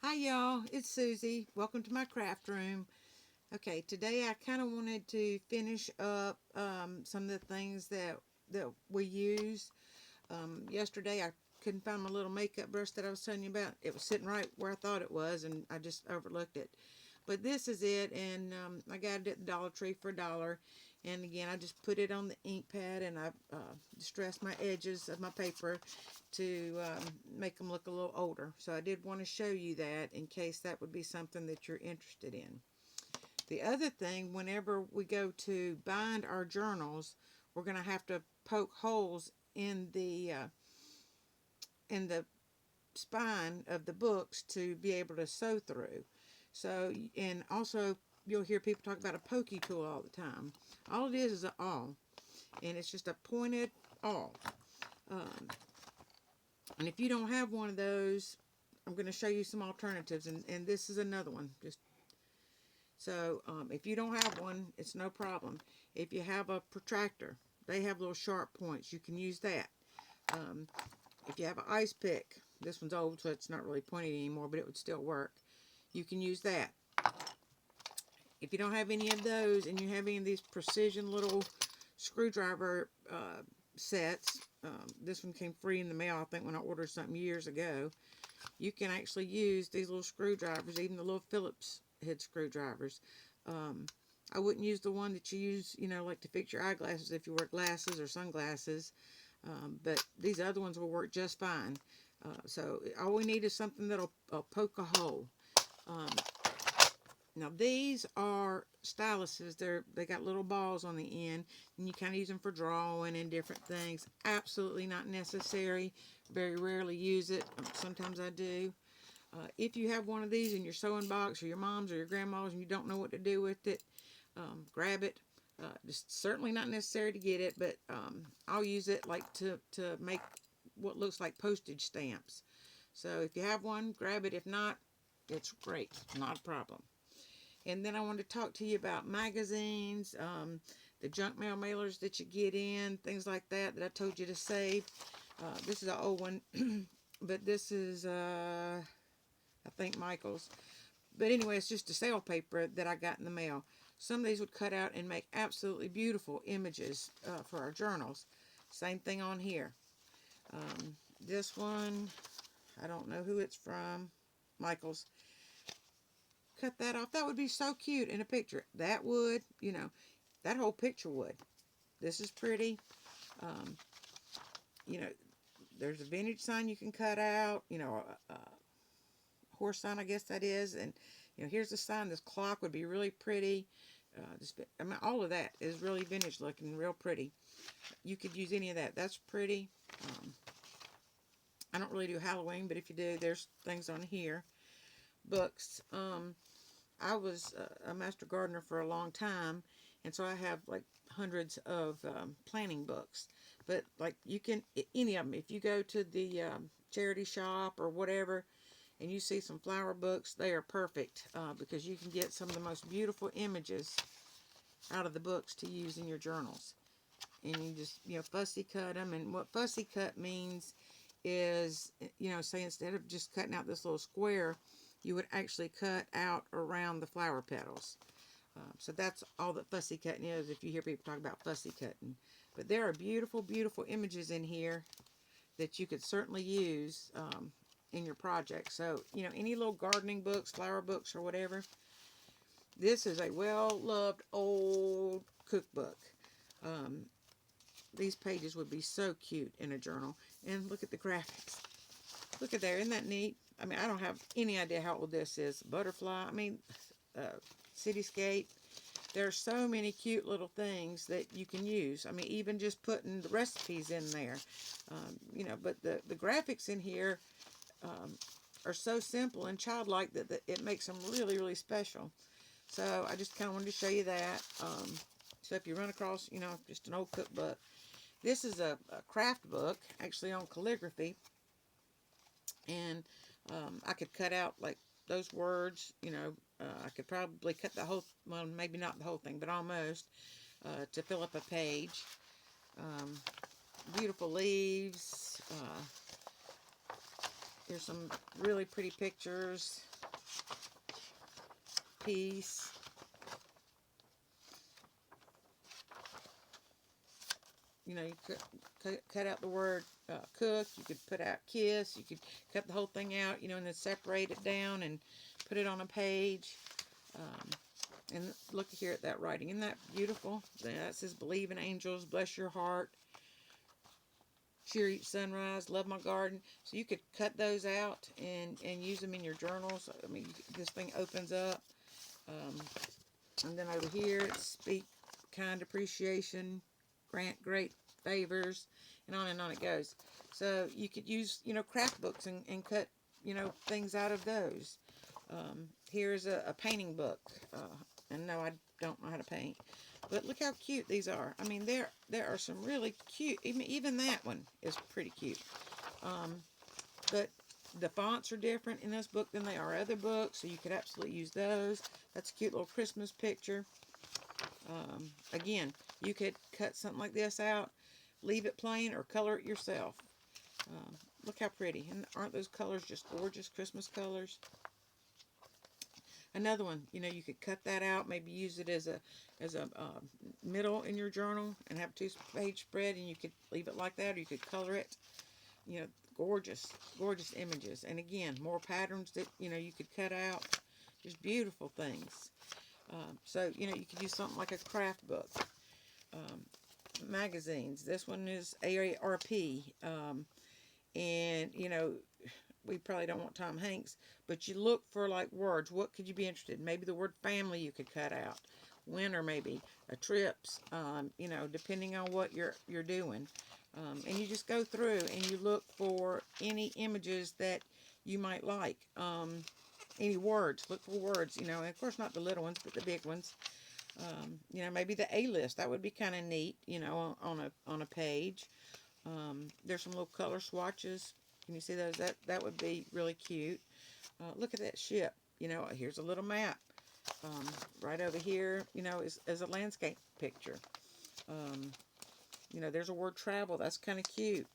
Hi y'all, it's Susie. Welcome to my craft room. Okay, today I kind of wanted to finish up some of the things that we use. Yesterday I couldn't find my little makeup brush that I was telling you about. It was sitting right where I thought it was, and I just overlooked it. But this is it, and I got it at the Dollar Tree for $1. And again, I just put it on the ink pad, and I distressed my edges of my paper to make them look a little older. So I did want to show you that in case that would be something that you're interested in. The other thing, whenever we go to bind our journals, we're going to have to poke holes in the spine of the books to be able to sew through. So, and also you'll hear people talk about a pokey tool all the time. All it is an awl, and it's just a pointed awl. Um, and if you don't have one of those, I'm going to show you some alternatives, and this is another one. Just so if you don't have one, it's no problem. If you have a protractor, they have little sharp points. You can use that. Um, if you have an ice pick, this one's old, so it's not really pointed anymore, but it would still work. You can use that. If you don't have any of those, and you have any of these precision little screwdriver sets, this one came free in the mail, I think, when I ordered something years ago. You can actually use these little screwdrivers, even the little Phillips head screwdrivers. I wouldn't use the one that you use, like to fix your eyeglasses if you wear glasses or sunglasses. But these other ones will work just fine. So all we need is something that'll poke a hole. Um, Now these are styluses. They got little balls on the end, and you kind of use them for drawing and different things. Absolutely not necessary. Very rarely use it. Sometimes I do. If you have one of these in your sewing box, or your mom's or your grandma's, and you don't know what to do with it, grab it. Just certainly not necessary to get it, but I'll use it like to make what looks like postage stamps. So if you have one, grab it. If not, it's great. Not a problem. And then I want to talk to you about magazines, the junk mail mailers that you get in, things like that I told you to save. This is an old one, but this is, I think, Michael's. But anyway, it's just a sale paper that I got in the mail. Some of these would cut out and make absolutely beautiful images for our journals. Same thing on here. This one, I don't know who it's from. Michael's. Cut that off. That would be so cute in a picture. That would, that whole picture would. This is pretty. Um, you know, there's a vintage sign you can cut out. A horse sign, I guess that is. And, here's the sign. This clock would be really pretty. All of that is really vintage looking, real pretty. You could use any of that. That's pretty. I don't really do Halloween, but if you do, there's things on here. Books. I was a master gardener for a long time, and so I have like hundreds of planting books. But like you can, any of them, if you go to the charity shop or whatever, and you see some flower books, they are perfect because you can get some of the most beautiful images out of the books to use in your journals. And you just, fussy cut them. And what fussy cut means is, say instead of just cutting out this little square, you would actually cut out around the flower petals. So that's all that fussy cutting is, if you hear people talk about fussy cutting. But there are beautiful, beautiful images in here that you could certainly use in your project. So, any little gardening books, flower books, or whatever. This is a well-loved old cookbook. Um, these pages would be so cute in a journal. And look at the graphics. Look at there. Isn't that neat? I don't have any idea how old this is. Butterfly. Cityscape. There are so many cute little things that you can use. Even just putting the recipes in there. But the graphics in here are so simple and childlike that it makes them really, really special. So I just kind of wanted to show you that. So if you run across, just an old cookbook. This is a craft book, actually on calligraphy. And I could cut out like those words, I could probably cut the whole, well, maybe not the whole thing, but almost, to fill up a page. Beautiful leaves. There's some really pretty pictures. peace, you know, you cut out the word cook. You could put out kiss. You could cut the whole thing out, you know, and then separate it down and put it on a page. And look here at that writing. Isn't that beautiful? That says, believe in angels, bless your heart, cheer each sunrise, love my garden. So you could cut those out and use them in your journals. I mean, this thing opens up. And then over here, it's speak kind appreciation, grant great favors, and on it goes. So you could use, you know, craft books and cut, you know, things out of those. Here's a painting book. And no, I don't know how to paint. But look how cute these are. I mean, there are some really cute, even that one is pretty cute. But the fonts are different in this book than they are other books, so you could absolutely use those. That's a cute little Christmas picture. Again, you could cut something like this out, leave it plain, or color it yourself. Look how pretty. And aren't those colors just gorgeous Christmas colors? Another one, you know, you could cut that out, maybe use it as a middle in your journal and have a 2-page spread, and you could leave it like that, or you could color it. You know, gorgeous, gorgeous images. And again, more patterns that, you know, you could cut out. Just beautiful things. So, you know, you could use something like a craft book. Magazines. This one is AARP. And, you know, we probably don't want Tom Hanks, but you look for like words. What could you be interested in? Maybe the word family you could cut out. Winter, maybe trips. You know, depending on what you're doing, and you just go through and you look for any images that you might like. Any words. Look for words. You know, and of course not the little ones, but the big ones. You know, maybe the A list. That would be kind of neat. You know, on a page. There's some little color swatches. Can you see those? That would be really cute. Look at that ship. You know, here's a little map. Right over here, you know, is a landscape picture. You know, there's a word travel. That's kind of cute.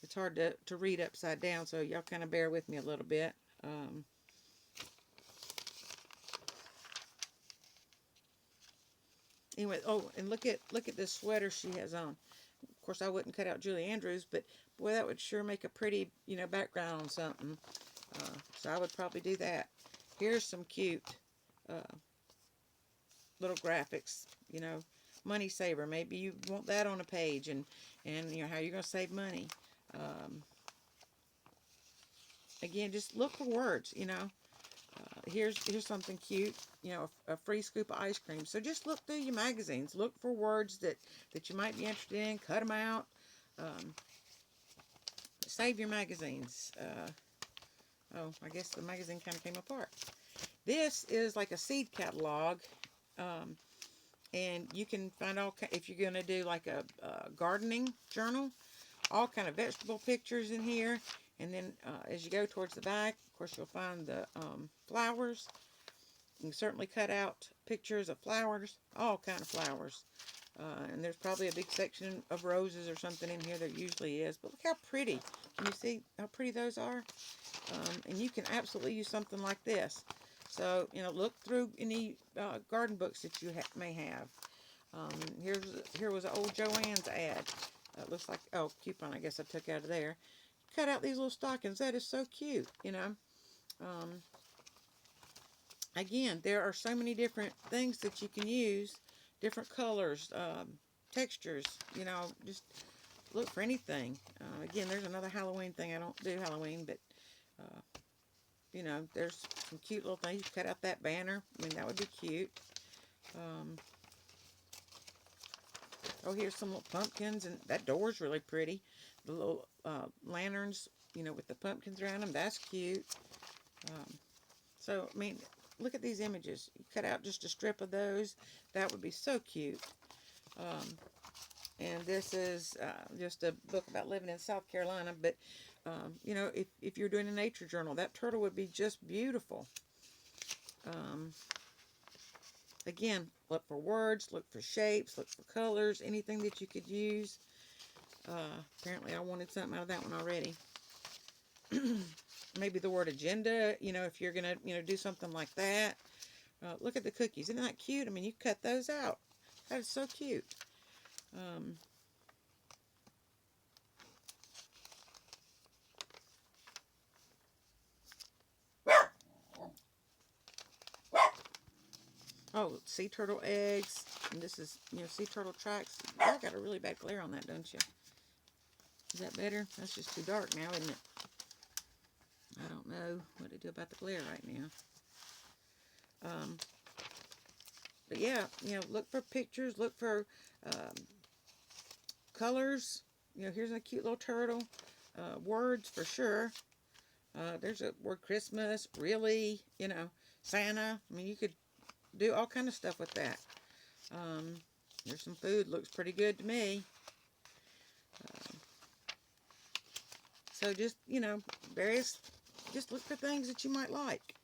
It's hard to read upside down, so y'all kind of bear with me a little bit. Anyway, oh, and look at this sweater she has on. Of course, I wouldn't cut out Julie Andrews, but boy, that would sure make a pretty, you know, background on something. So I would probably do that. Here's some cute little graphics. You know, money saver. Maybe you want that on a page, and you know how you're going to save money. Again, just look for words. You know, here's something cute. You know, a free scoop of ice cream. So just look through your magazines. Look for words that you might be interested in. Cut them out. Save your magazines. Oh, I guess the magazine kind of came apart. This is like a seed catalog. And you can find all, if you're going to do like a gardening journal, all kind of vegetable pictures in here. And then as you go towards the back, of course, you'll find the flowers. You can certainly cut out pictures of flowers, all kind of flowers. And there's probably a big section of roses or something in here. There usually is. But look how pretty. Can you see how pretty those are? And you can absolutely use something like this. So, you know, look through any garden books that you may have. Here was an old Joann's ad. Looks like, oh, coupon I guess I took out of there. Cut out these little stockings. That is so cute, you know. Again, there are so many different things that you can use. Different colors, textures, you know, just look for anything. Again, there's another Halloween thing. I don't do Halloween, but you know, there's some cute little things. You cut out that banner. I mean, that would be cute. Oh, here's some little pumpkins, and that door's really pretty. The little lanterns, you know, with the pumpkins around them. That's cute. So, I mean, look at these images. You cut out just a strip of those. That would be so cute. And this is just a book about living in South Carolina, but you know, if you're doing a nature journal, that turtle would be just beautiful. Again, look for words, look for shapes, look for colors, anything that you could use. Apparently I wanted something out of that one already. Maybe the word agenda, if you're going to, do something like that. Look at the cookies. Isn't that cute? I mean, you cut those out. That is so cute. Um, oh, sea turtle eggs. And this is, sea turtle tracks. Y'all got a really bad glare on that, don't you? Is that better? That's just too dark now, isn't it? I don't know what to do about the glare right now. But yeah, look for pictures, look for colors. Here's a cute little turtle. Words for sure. There's a word Christmas, really, Santa. I mean, you could do all kind of stuff with that. There's some food. Looks pretty good to me. So just, just look for things that you might like.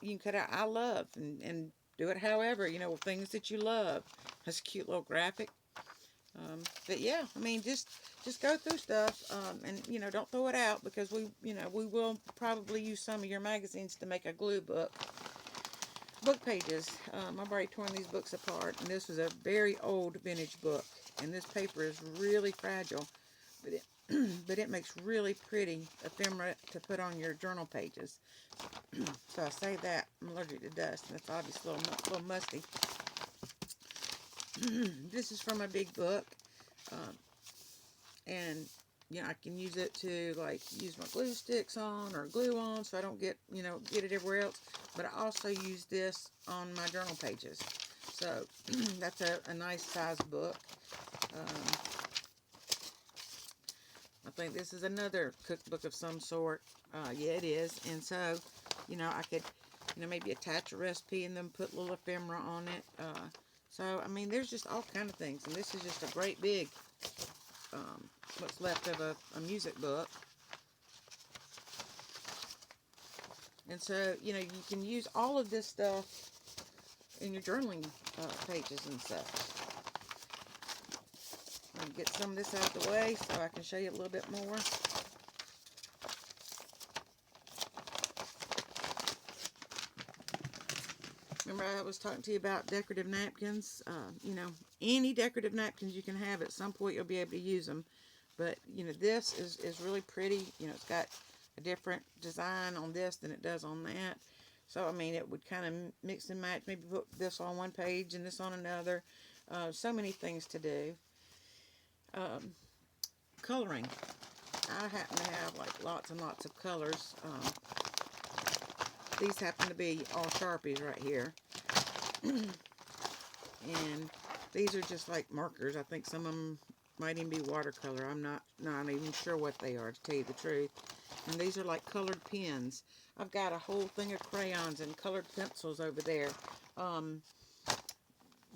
You can cut out I love and do it however, things that you love. That's a cute little graphic. But yeah, I mean, just go through stuff, and, don't throw it out, because we will probably use some of your magazines to make a glue book. Book pages. I've already torn these books apart, and this was a very old vintage book, and this paper is really fragile, but it but it makes really pretty ephemera to put on your journal pages. So I say that I'm allergic to dust, and it's obviously a little musty. This is from a big book, and I can use it to use my glue sticks on or glue on, so I don't get it everywhere else. But I also use this on my journal pages, so that's a nice size book. I think this is another cookbook of some sort. Yeah, it is. And so, I could, maybe attach a recipe and then put little ephemera on it. So, I mean, there's just all kind of things. And this is just a great big, what's left of a music book. And so, you can use all of this stuff in your journaling pages and stuff. And get some of this out of the way so I can show you a little bit more. Remember I was talking to you about decorative napkins? Any decorative napkins you can have, at some point you'll be able to use them. But, this is really pretty. It's got a different design on this than it does on that. So, I mean, it would kind of mix and match. Maybe put this on one page and this on another. So many things to do. Coloring. I happen to have lots and lots of colors. These happen to be all Sharpies right here. And these are just like markers. I think some of them might even be watercolor. I'm not even sure what they are, to tell you the truth. And these are like colored pens. I've got a whole thing of crayons and colored pencils over there.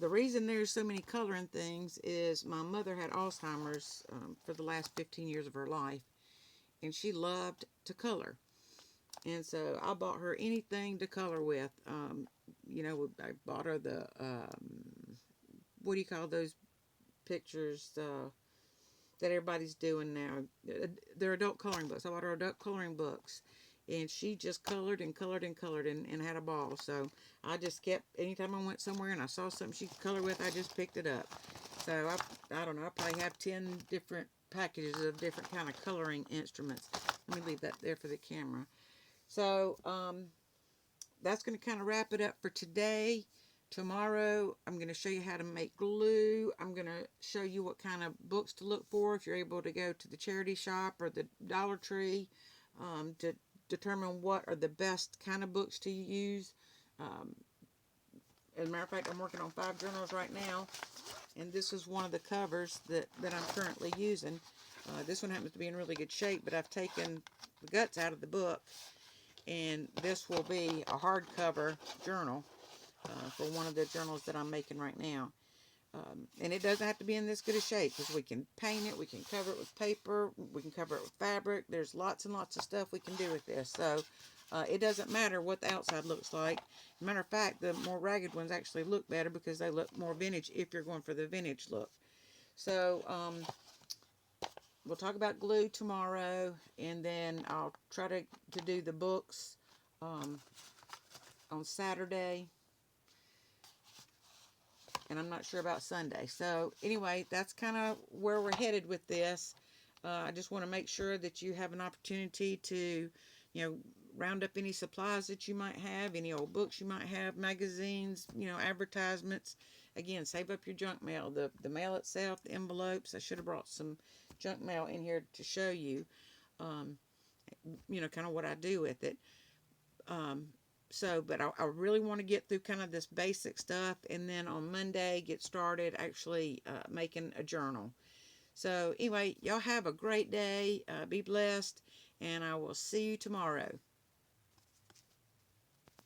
The reason there's so many coloring things is my mother had Alzheimer's for the last 15 years of her life, and she loved to color. And so I bought her anything to color with. I bought her the, what do you call those pictures that everybody's doing now? They're adult coloring books. I bought her adult coloring books. And she just colored and colored and colored and had a ball. So I just kept, anytime I went somewhere and I saw something she could color with, I just picked it up. So I don't know, I probably have 10 different packages of different kind of coloring instruments. Let me leave that there for the camera. So that's going to kind of wrap it up for today. Tomorrow I'm going to show you how to make glue. I'm going to show you what kind of books to look for if you're able to go to the charity shop or the Dollar Tree to determine what are the best kind of books to use. As a matter of fact, I'm working on 5 journals right now, and this is one of the covers that I'm currently using. This one happens to be in really good shape, but I've taken the guts out of the book, and this will be a hardcover journal for one of the journals that I'm making right now. And it doesn't have to be in this good a shape, because we can paint it, we can cover it with paper, we can cover it with fabric. There's lots and lots of stuff we can do with this. So it doesn't matter what the outside looks like. Matter of fact, the more ragged ones actually look better because they look more vintage if you're going for the vintage look. So we'll talk about glue tomorrow, and then I'll try to do the books um, on Saturday, and I'm not sure about Sunday. So anyway, that's kind of where we're headed with this. I just want to make sure that you have an opportunity to, round up any supplies that you might have, any old books you might have, magazines, advertisements. Again, save up your junk mail, the mail itself, the envelopes. I should have brought some junk mail in here to show you, um, kind of what I do with it. Um, but I really want to get through kind of this basic stuff, and then on Monday get started actually making a journal. So anyway, y'all have a great day. Be blessed, and I will see you tomorrow.